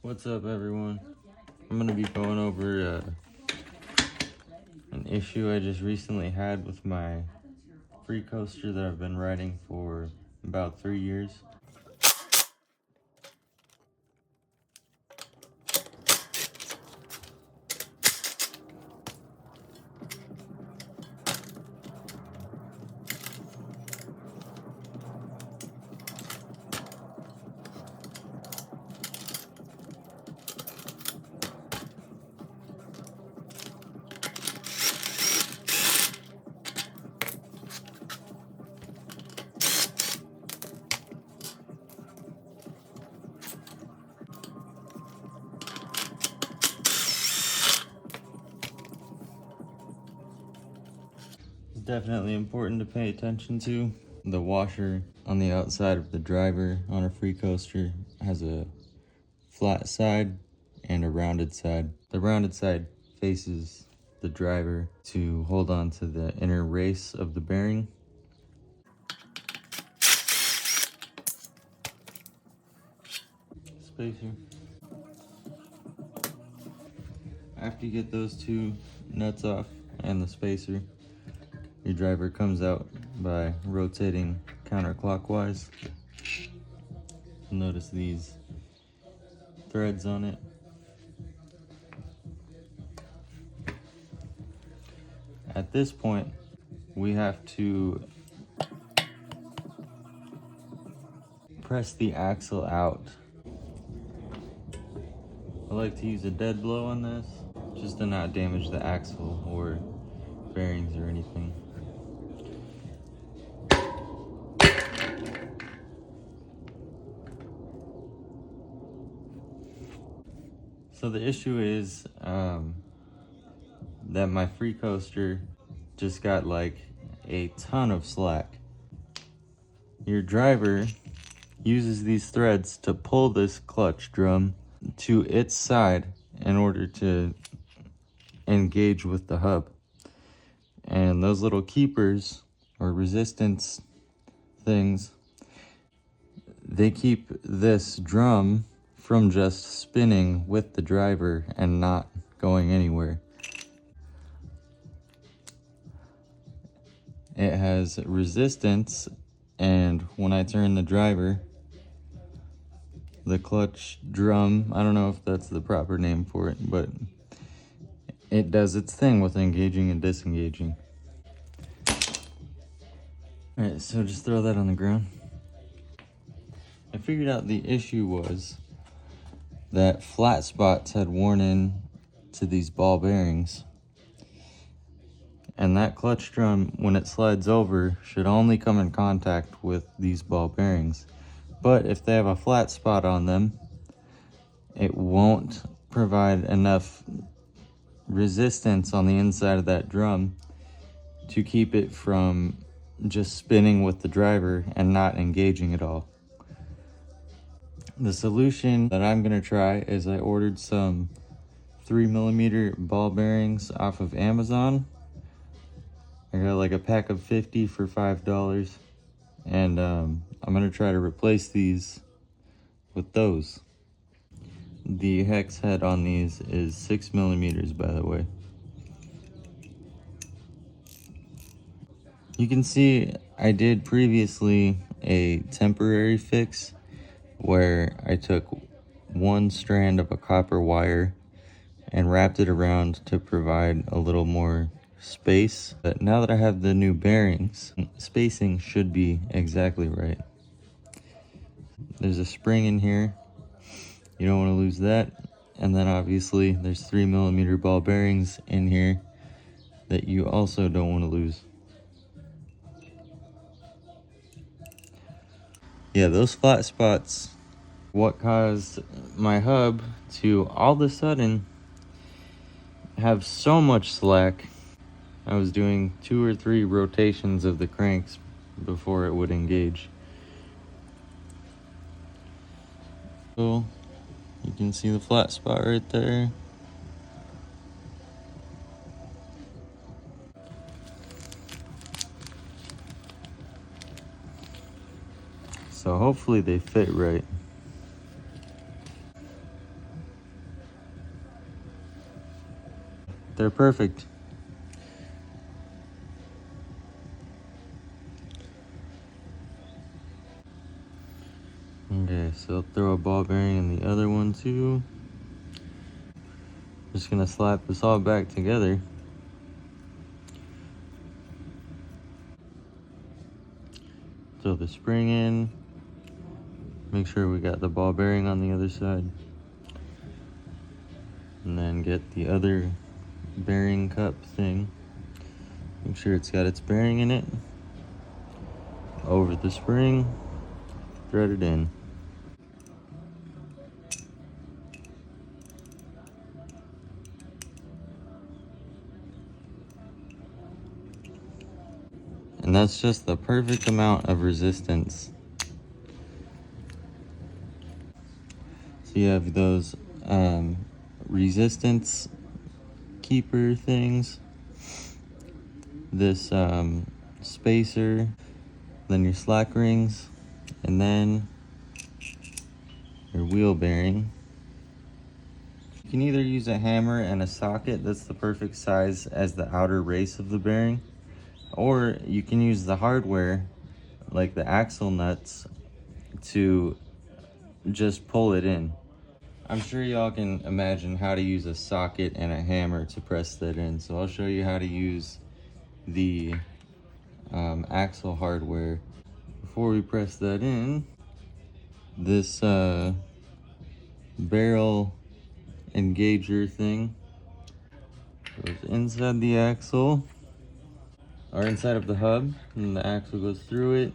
What's up, everyone? I'm going to be going over an issue I just recently had with my free coaster that I've been riding for about 3 years. It's definitely important to pay attention to. The washer on the outside of the driver on a free coaster has a flat side and a rounded side. The rounded side faces the driver to hold on to the inner race of the bearing. Spacer. After you get those two nuts off and the spacer, your driver comes out by rotating counterclockwise. Notice these threads on it. At this point, we have to press the axle out. I like to use a dead blow on this, just to not damage the axle or bearings or anything. So the issue is that my free coaster just got like a ton of slack. Your driver uses these threads to pull this clutch drum to its side in order to engage with the hub. And those little keepers or resistance things, they keep this drum from just spinning with the driver and not going anywhere. It has resistance, and when I turn the driver, the clutch drum, I don't know if that's the proper name for it, but it does its thing with engaging and disengaging. Alright, so just throw that on the ground. I figured out the issue was that flat spots had worn in to these ball bearings. And that clutch drum, when it slides over, should only come in contact with these ball bearings. But if they have a flat spot on them, it won't provide enough resistance on the inside of that drum to keep it from just spinning with the driver and not engaging at all. The solution that I'm going to try is I ordered some 3mm ball bearings off of Amazon. I got like a pack of 50 for $5, and I'm going to try to replace these with those. The hex head on these is 6mm, by the way. You can see I did previously a temporary fix where I took one strand of a copper wire and wrapped it around to provide a little more space. But now that I have the new bearings, spacing should be exactly right. There's a spring in here, you don't want to lose that. And then obviously there's 3mm ball bearings in here that you also don't want to lose. Yeah, those flat spots, what caused my hub to all of a sudden have so much slack. I was doing 2 or 3 rotations of the cranks before it would engage. So you can see the flat spot right there. So hopefully they fit right. they're perfect. Okay, so throw a ball bearing in the other one too. Just gonna slap this all back together. Throw the spring in. Make sure we got the ball bearing on the other side. And then get the other bearing cup thing. Make sure it's got its bearing in it. Over the spring, thread it in. And that's just the perfect amount of resistance. So you have those resistance keeper things, this spacer, then your slack rings, and then your wheel bearing. You can either use a hammer and a socket that's the perfect size as the outer race of the bearing, or you can use the hardware like the axle nuts to just pull it in. I'm sure y'all can imagine how to use a socket and a hammer to press that in, so I'll show you how to use the axle hardware. Before we press that in, this barrel engager thing goes inside the axle, or inside of the hub, and the axle goes through it.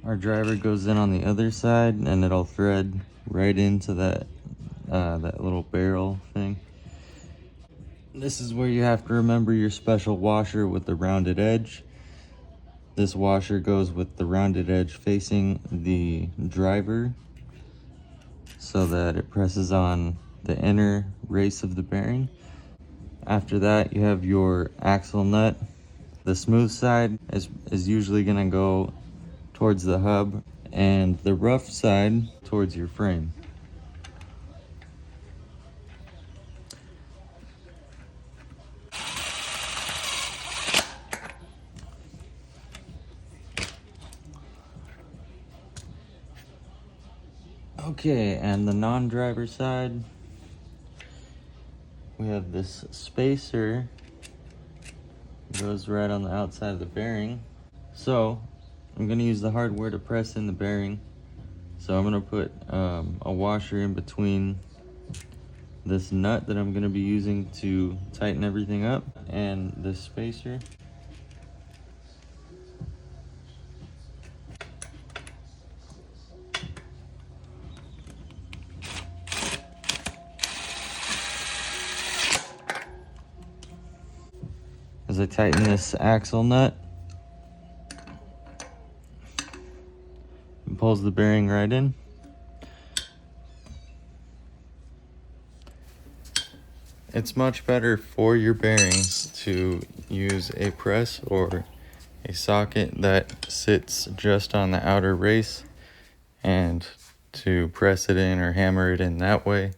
Our driver goes in on the other side, and it'll thread right into that little barrel thing. This is where you have to remember your special washer with the rounded edge. This washer goes with the rounded edge facing the driver so that it presses on the inner race of the bearing. After that, you have your axle nut. The smooth side is usually gonna go towards the hub, and the rough side towards your frame. Okay, and the non-driver side, we have this spacer. It goes right on the outside of the bearing. So I'm gonna use the hardware to press in the bearing. So I'm gonna put a washer in between this nut that I'm gonna be using to tighten everything up and this spacer. As I tighten this axle nut, it pulls the bearing right in. It's much better for your bearings to use a press or a socket that sits just on the outer race and to press it in or hammer it in that way.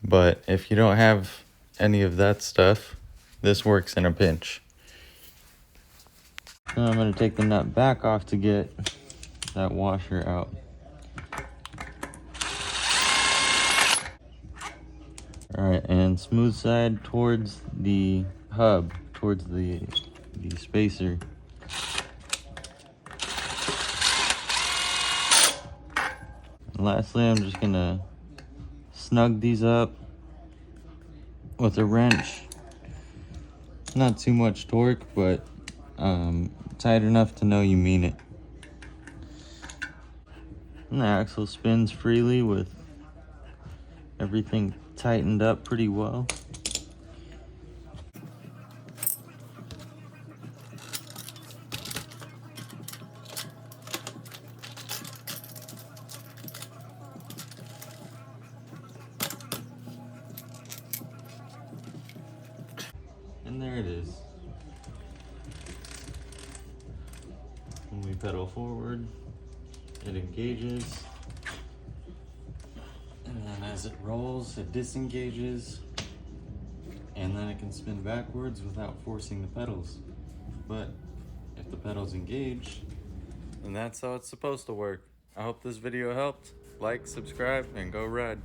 But if you don't have any of that stuff, this works in a pinch. Now I'm going to take the nut back off to get that washer out. Alright, and smooth side towards the hub, towards the spacer. And lastly, I'm just going to snug these up with a wrench. Not too much torque, but tight enough to know you mean it. And the axle spins freely with everything tightened up pretty well. And there it is. When we pedal forward, it engages. And then as it rolls, it disengages. and then it can spin backwards without forcing the pedals. But if the pedals engage, then that's how it's supposed to work. I hope this video helped. Like, subscribe, and go ride.